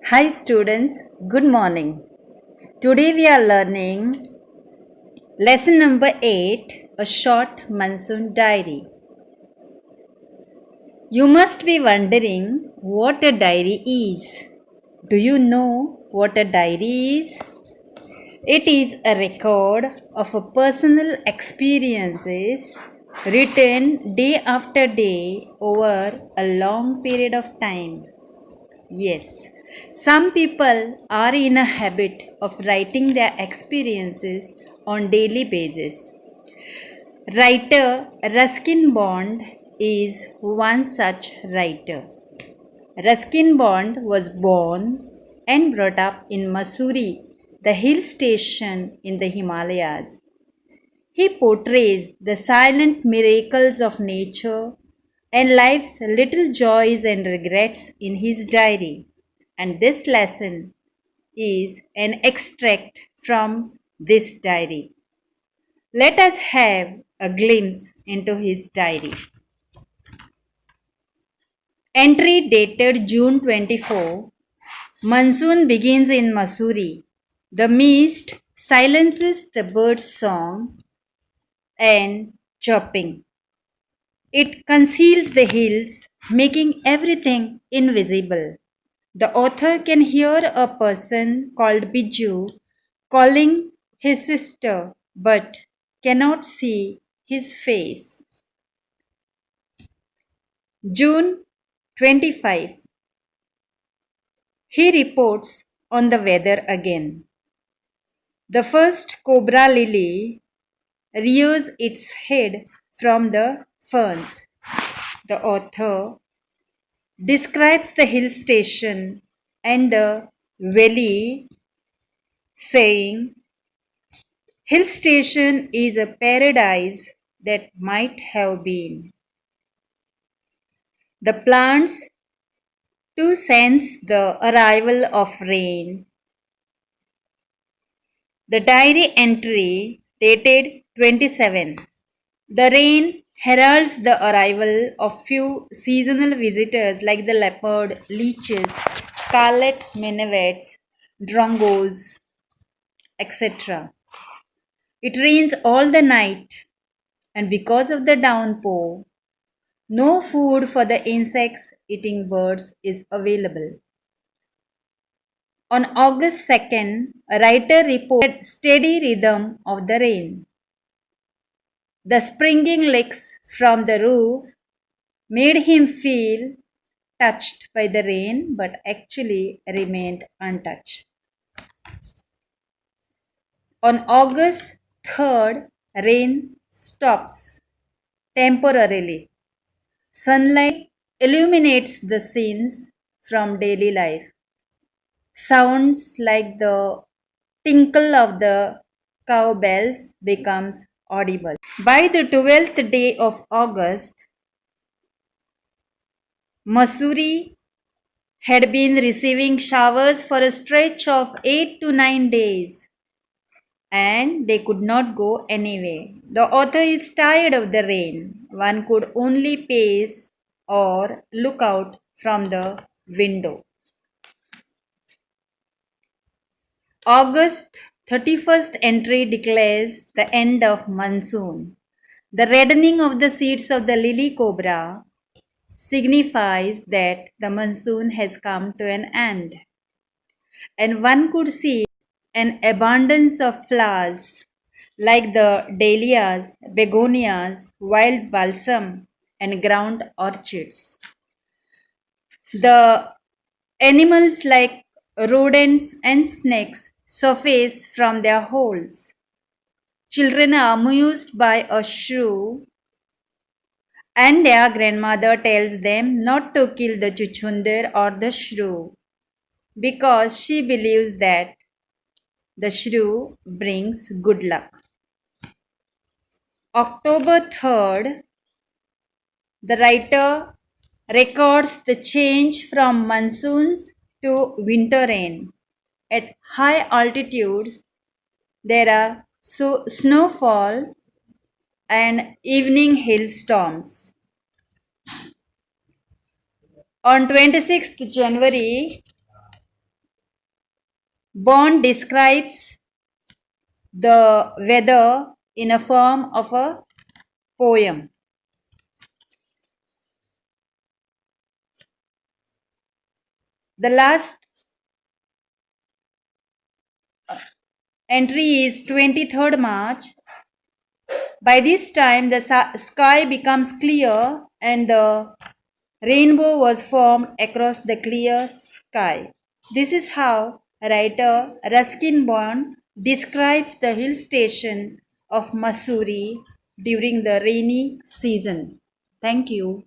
Hi students, good morning. Today we are learning lesson number 8, a short monsoon diary. You must be wondering what a diary is. Do you know what a diary is? It is a record of a personal experiences written day after day over a long period of time. Yes, some people are in a habit of writing their experiences on daily basis. Writer Ruskin Bond is one such writer. Ruskin Bond was born and brought up in Mussoorie, the hill station in the Himalayas. He portrays the silent miracles of nature and life's little joys and regrets in his diary. And this lesson is an extract from this diary. Let us have a glimpse into his diary. Entry dated June 24. Monsoon begins in Mussoorie. The mist silences the bird's song and chirping. It conceals the hills, making everything invisible. The author can hear a person called Biju calling his sister but cannot see his face. June 25. He reports on the weather again. The first cobra lily rears its head from the ferns. The author describes the hill station and the valley, saying, Hill station is a paradise that might have been. The plants to sense the arrival of rain. The diary entry dated 27. The rain heralds the arrival of few seasonal visitors like the leopard, leeches, scarlet minivets, drongos, etc. It rains all the night, and because of the downpour, no food for the insects eating birds is available. On August 2nd, a writer reported steady rhythm of the rain. The springing licks from the roof made him feel touched by the rain but actually remained untouched. On August 3rd, rain stops temporarily. Sunlight illuminates the scenes from daily life. Sounds like the tinkle of the cowbells becomes audible. By the 12th day of August, Mussoorie had been receiving showers for a stretch of 8 to 9 days and they could not go anyway. The author is tired of the rain. One could only pace or look out from the window. August 31st entry declares the end of monsoon. The reddening of the seeds of the lily cobra signifies that the monsoon has come to an end. And one could see an abundance of flowers like the dahlias, begonias, wild balsam, and ground orchids. The animals like rodents and snakes surface from their holes. Children are amused by a shrew, and their grandmother tells them not to kill the chuchundir or the shrew because she believes that the shrew brings good luck. October 3rd, the writer records the change from monsoons to winter rain. At high altitudes, there are snowfall and evening hailstorms. On 26th January, Bond describes the weather in a form of a poem. The last entry is 23rd March. By this time, the sky becomes clear and the rainbow was formed across the clear sky. This is how writer Ruskin Bond describes the hill station of Mussoorie during the rainy season. Thank you.